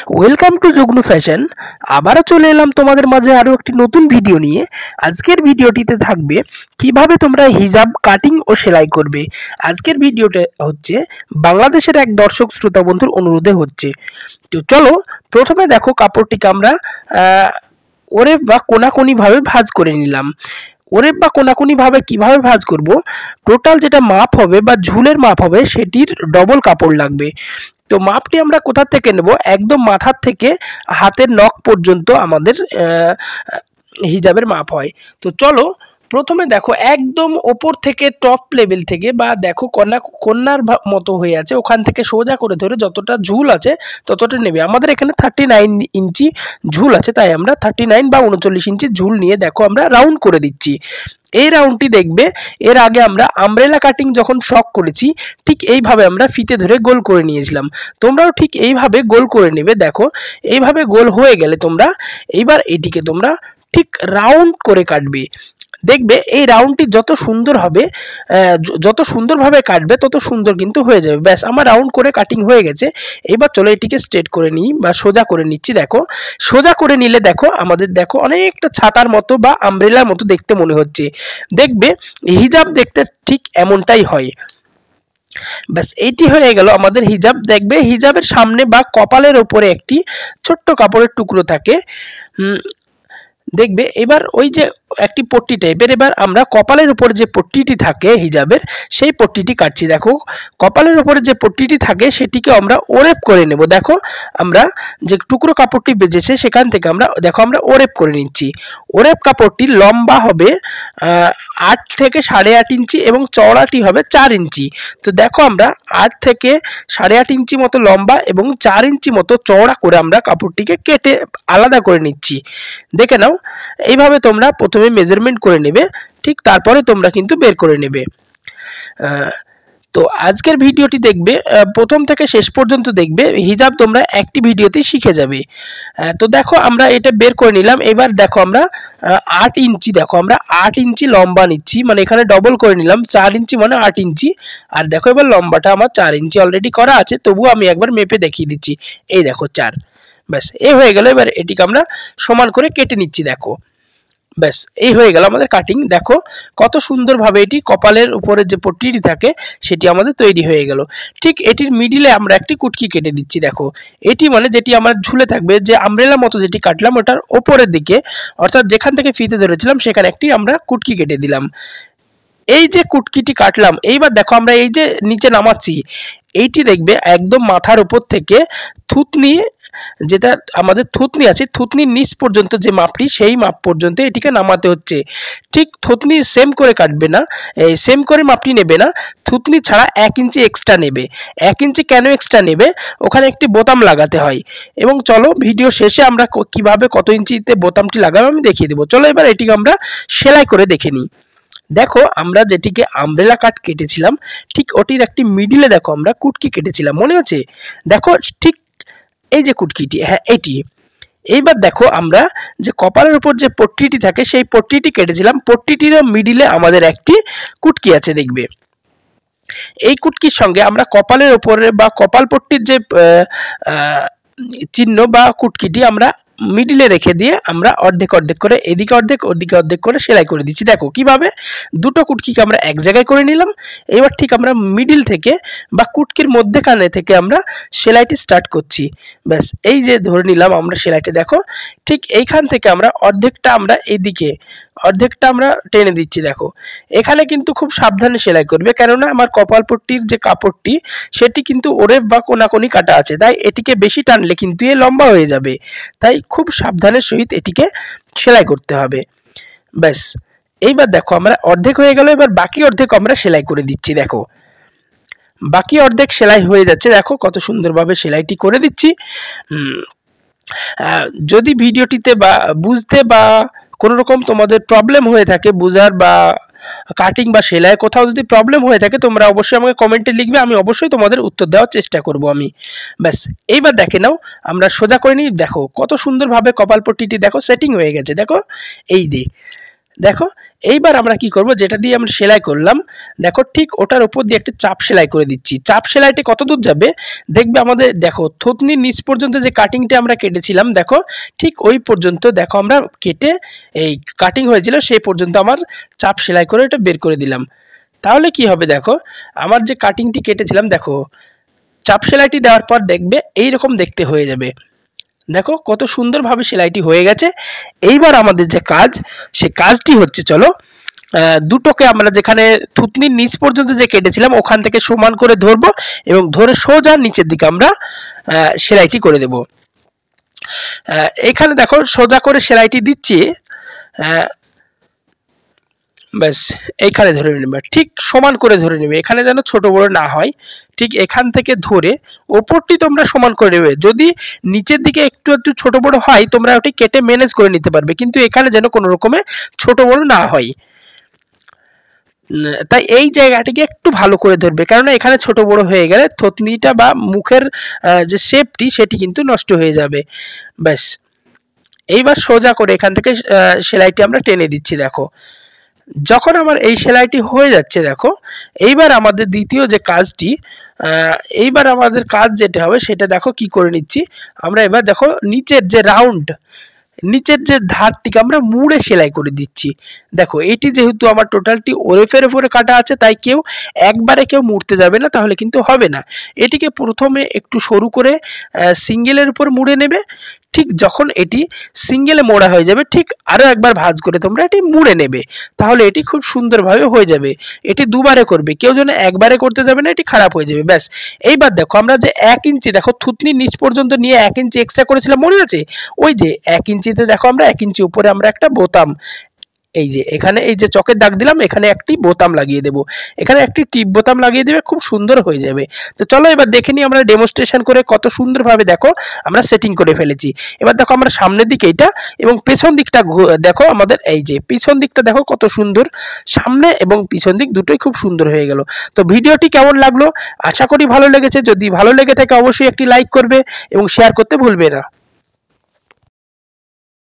Welcome to Jugnu fashion. আবারও চলে এলাম তোমাদের মাঝে আরও একটি নতুন ভিডিও নিয়ে। আজকের ভিডিওটিতে থাকবে কিভাবে তোমরা হিজাব কাটিং ও সেলাই করবে। আজকের ভিডিওটা হচ্ছে বাংলাদেশের এক দর্শক শ্রোতা বন্ধুর অনুরোধে হচ্ছে। তো চলো প্রথমে দেখো কাপড়টিকে আমরা ওরেপ বা কোনাকুনিভাবে ভাঁজ করে নিলাম। ওরেপ বা কোনাকুনিভাবে কিভাবে ভাঁজ করব, টোটাল যেটা মাপ হবে বা ঝুলের মাপ হবে সেটির ডবল কাপড় লাগবে। তো মাপটি আমরা কোথা থেকে নেব, একদম মাথার থেকে হাতের নখ পর্যন্ত আমাদের হিজাবের মাপ হয়। তো চলো প্রথমে দেখো একদম ওপর থেকে টপ লেভেল থেকে বা দেখো কন্যার মতো হয়ে আছে, ওখান থেকে সোজা করে ধরে যতটা ঝুল আছে ততটা নেবে। আমাদের এখানে 39 ইঞ্চি ঝুল আছে, তাই আমরা 39 বা 39 ইঞ্চি ঝুল নিয়ে দেখো আমরা রাউন্ড করে দিচ্ছি। এই রাউন্ডটি দেখবে এর আগে আমরা আমব্রেলা কাটিং যখন ফ্রক করেছি ঠিক এইভাবে আমরা ফিতে ধরে গোল করে নিয়েছিলাম। তোমরাও ঠিক এইভাবে গোল করে নেবে। দেখো এইভাবে গোল হয়ে গেলে তোমরা এইবার এটিকে তোমরা ঠিক রাউন্ড করে কাটবে। দেখবে এই রাউন্ডটি যত সুন্দর হবে, যত সুন্দরভাবে কাটবে তত সুন্দর কিন্তু হয়ে যাবে। ব্যাস আমার রাউন্ড করে কাটিং হয়ে গেছে। এবার চলো এটিকে স্ট্রেট করে নিই বা সোজা করে নিচ্ছি। দেখো সোজা করে নিলে দেখো আমাদের দেখো অনেকটা ছাতার মতো বা আমব্রেলার মতো দেখতে মনে হচ্ছে। দেখবে হিজাব দেখতে ঠিক এমনটাই হয়। ব্যাস এইটি হয়ে গেল আমাদের হিজাব। দেখবে হিজাবের সামনে বা কপালের ওপরে একটি ছোট্ট কাপড়ের টুকরো থাকে। দেখবে এবার ওই যে একটি পট্টি টাইপের, এবার আমরা কপালের উপরে যে পট্টিটি থাকে হিজাবের সেই পট্টিটি কাটছি। দেখো কপালের উপরে যে পট্টিটি থাকে সেটিকে আমরা ওরেপ করে নেব। দেখো আমরা যে টুকরো কাপড়টি বেজেছে সেখান থেকে আমরা দেখো আমরা ওরেপ করে নিচ্ছি। ওরেপ কাপড়টি লম্বা হবে 8 থেকে 8.5 ইঞ্চি এবং চওড়াটি হবে 4 ইঞ্চি। তো দেখো আমরা 8 থেকে 8.5 ইঞ্চি মতো লম্বা এবং 4 ইঞ্চি মতো চওড়া করে আমরা কাপড়টিকে কেটে আলাদা করে নিচ্ছি। দেখে নাও এইভাবে তোমরা প্রথমে মেজারমেন্ট করে নেবে, ঠিক তারপরে তোমরা কিন্তু বের করে নেবে। তো আজকের ভিডিওটি দেখবে প্রথম থেকে শেষ পর্যন্ত দেখবে, হিজাব তোমরা একটি ভিডিওতেই শিখে যাবে। তো দেখো আমরা এটা বের করে নিলাম। এবার দেখো আমরা 8 ইঞ্চি, দেখো আমরা 8 ইঞ্চি লম্বা নিচ্ছি, মানে এখানে ডবল করে নিলাম 4 ইঞ্চি মানে 8 ইঞ্চি। আর দেখো এবার লম্বাটা আমার 4 ইঞ্চি অলরেডি করা আছে, তবুও আমি একবার মেপে দেখিয়ে দিচ্ছি। এই দেখো 4। ব্যাস এই হয়ে গেল। এবার এটিকে আমরা সমান করে কেটে নিচ্ছি। দেখো ব্যাস এই হয়ে গেল আমাদের কাটিং। দেখো কত সুন্দরভাবে এটি কপালের উপরে যে পট্টিটি থাকে সেটি আমাদের তৈরি হয়ে গেল। ঠিক এটির মিডিলে আমরা একটি কুটকি কেটে দিচ্ছি। দেখো এটি মানে যেটি আমার ঝুলে থাকবে, যে আমব্রেলার মতো যেটি কাটলাম ওটার ওপরের দিকে, অর্থাৎ যেখান থেকে ফিতে ধরেছিলাম সেখানে একটি আমরা কুটকি কেটে দিলাম। এই যে কুটকিটি কাটলাম, এইবার দেখো আমরা এই যে নিচে নামাচ্ছি, এইটি দেখবে একদম মাথার উপর থেকে থুতনি, যেটা আমাদের থুতনি আছে থুতনির নিচ পর্যন্ত যে মাপটি সেই মাপ পর্যন্ত এটিকে নামাতে হচ্ছে। ঠিক থুতনি সেম করে কাটবে না, সেম করে মাপটি নেবে না, থুতনি ছাড়া 1 ইঞ্চি এক্সট্রা নেবে। 1 ইঞ্চি কেন এক্সট্রা নেবে, ওখানে একটি বোতাম লাগাতে হয়। এবং চলো ভিডিও শেষে আমরা কিভাবে কত ইঞ্চিতে বোতামটি লাগাবো আমি দেখিয়ে দেবো। চলো এবার এটিকে আমরা সেলাই করে দেখে নিই। দেখো আমরা যেটিকে আমব্রেলা কাট কেটেছিলাম ঠিক ওটির একটি মিডিলে দেখো আমরা কুটকি কেটেছিলাম, মনে আছে? দেখো ঠিক এই যে কুটকিটি, হ্যাঁ এটি। এইবার দেখো আমরা যে কপালের উপর যে পট্টিটি থাকে সেই পট্টিটি কেটেছিলাম, পট্টিটির মিডিলে আমাদের একটি কুটকি আছে। দেখবে এই কুটকির সঙ্গে আমরা কপালের উপরে বা কপাল পট্টির যে চিহ্ন বা কুটকিটি আমরা মিডিলে রেখে দিয়ে আমরা অর্ধেক অর্ধেক করে এদিকে অর্ধেক ওদিকে অর্ধেক করে সেলাই করে দিচ্ছি। দেখো কিভাবে দুটো কুটকিকে আমরা এক জায়গায় করে নিলাম। এবার ঠিক আমরা মিডিল থেকে বা কুটকির মধ্যেখানে থেকে আমরা সেলাইটি স্টার্ট করছি। ব্যাস এই যে ধরে নিলাম আমরা সেলাইটি। দেখো ঠিক এইখান থেকে আমরা অর্ধেকটা আমরা এইদিকে অর্ধেকটা আমরা টেনে দিচ্ছি। দেখো এখানে কিন্তু খুব সাবধানে সেলাই করবে, কেননা আমার কপালপট্টির যে কাপড়টি সেটি কিন্তু ওরেপ বা কোনাকুনি কাটা আছে, তাই এটিকে বেশি টানলে কিন্তু এ লম্বা হয়ে যাবে। তাই খুব সাবধানের সহিত এটিকে সেলাই করতে হবে। ব্যাস এইবার দেখো আমরা অর্ধেক হয়ে গেল, এবার বাকি অর্ধেক আমরা সেলাই করে দিচ্ছি। দেখো বাকি অর্ধেক সেলাই হয়ে যাচ্ছে, দেখো কত সুন্দরভাবে সেলাইটি করে দিচ্ছি। যদি ভিডিওটিতে বা বুঝতে বা কোনো রকম তোমাদের প্রবলেম হয়ে থাকে বোঝার বা কাটিং বা সেলাই কোথাও যদি প্রবলেম হয়ে থাকে তোমরা অবশ্যই আমাকে কমেন্টে লিখবে, আমি অবশ্যই তোমাদের উত্তর দেওয়ার চেষ্টা করব আমি। ব্যাস এইবার দেখে নাও আমরা সোজা করে নিই। দেখো কত সুন্দরভাবে কপালপট্টিটি দেখো সেটিং হয়ে গেছে। দেখো এই যে দেখো এইবার আমরা কি করব, যেটা দিয়ে আমরা সেলাই করলাম দেখো ঠিক ওটার উপর দিয়ে একটা চাপ সেলাই করে দিচ্ছি। চাপ সেলাইটা কত দূর যাবে দেখবে আমাদের, দেখো থুতনির নিচ পর্যন্ত যে কাটিংটা আমরা কেটেছিলাম দেখো ঠিক ওই পর্যন্ত দেখো আমরা কেটে এই কাটিং হয়েছিল সেই পর্যন্ত আমার চাপ সেলাই করে এটা বের করে দিলাম। তাহলে কি হবে দেখো আমার যে কাটিংটি কেটেছিলাম দেখো চাপ সেলাইটি দেওয়ার পর দেখবে এই রকম দেখতে হয়ে যাবে। দেখো কত সুন্দরভাবে সেলাইটি হয়ে গেছে। এইবার আমাদের যে কাজ সে কাজটি হচ্ছে, চলো দুটোকে আমরা যেখানে থুতনির নিচ পর্যন্ত যে কেটেছিলাম ওখান থেকে সমান করে ধরবো এবং ধরে সোজা নিচের দিকে আমরা সেলাইটি করে দেব। এখানে দেখো সোজা করে সেলাইটি দিচ্ছি, ব্যাস এইখানে ধরে নেবে, ঠিক সমান করে ধরে নেবে, এখানে যেন ছোট বড় না হয়। ঠিক এখান থেকে ধরে ওপরটি তোমরা সমান করে নেবে। যদি নিচের দিকে একটু একটু ছোট বড় হয় তোমরা ওটি কেটে ম্যানেজ করে নিতে পারবে, কিন্তু এখানে যেন কোনো রকমে ছোট বড় না হয়। তাই এই জায়গাটিকে একটু ভালো করে ধরবে, কেননা এখানে ছোট বড় হয়ে গেলে থতনিটা বা মুখের যে শেপটি সেটি কিন্তু নষ্ট হয়ে যাবে। ব্যাস এইবার সোজা করে এখান থেকে সেলাইটি আমরা টেনে দিচ্ছি। দেখো যখন আমার এই সেলাইটি হয়ে যাচ্ছে দেখো এইবার আমাদের দ্বিতীয় যে কাজটি, এইবার আমাদের কাজ যেটা হবে সেটা দেখো কি করে নিচ্ছি আমরা। এবার দেখো নিচের যে রাউন্ড, নিচের যে ধারটিকে আমরা মুড়ে সেলাই করে দিচ্ছি। দেখো এটি যেহেতু আমার টোটালটি ওরেফের উপরে কাটা আছে তাই কেউ একবারে কেউ মুড়তে যাবে না, তাহলে কিন্তু হবে না। এটিকে প্রথমে একটু সরু করে সিঙ্গেলের উপর মুড়ে নেবে। ঠিক যখন এটি সিঙ্গেলে মোড়া হয়ে যাবে ঠিক আরও একবার ভাঁজ করে তোমরা এটি মুড়ে নেবে, তাহলে এটি খুব সুন্দরভাবে হয়ে যাবে। এটি দুবারে করবে, কেউ যেন একবারে করতে যাবে না, এটি খারাপ হয়ে যাবে। ব্যাস এইবার দেখো আমরা যে 1 ইঞ্চি দেখো থুতনির নিচ পর্যন্ত নিয়ে 1 ইঞ্চি এক্সট্রা করেছিলাম মনে আছে, ওই যে 1 ইঞ্চিতে দেখো আমরা 1 ইঞ্চি উপরে আমরা একটা বোতাম, এই যে এখানে এই যে চকের দাগ দিলাম এখানে একটি বোতাম লাগিয়ে দেব, এখানে একটি টিপ বোতাম লাগিয়ে দেবে, খুব সুন্দর হয়ে যাবে। তো চলো এবার দেখে নিই আমরা ডেমনস্ট্রেশন করে কত সুন্দরভাবে দেখো আমরা সেটিং করে ফেলেছি। এবার দেখো আমরা সামনের দিকে এইটা এবং পেছন দিকটা দেখো আমাদের এই যে পিছন দিকটা দেখো কত সুন্দর, সামনে এবং পিছন দিক দুটোই খুব সুন্দর হয়ে গেল। তো ভিডিওটি কেমন লাগলো, আশা করি ভালো লেগেছে। যদি ভালো লেগে থাকে অবশ্যই একটি লাইক করবে এবং শেয়ার করতে ভুলবে না।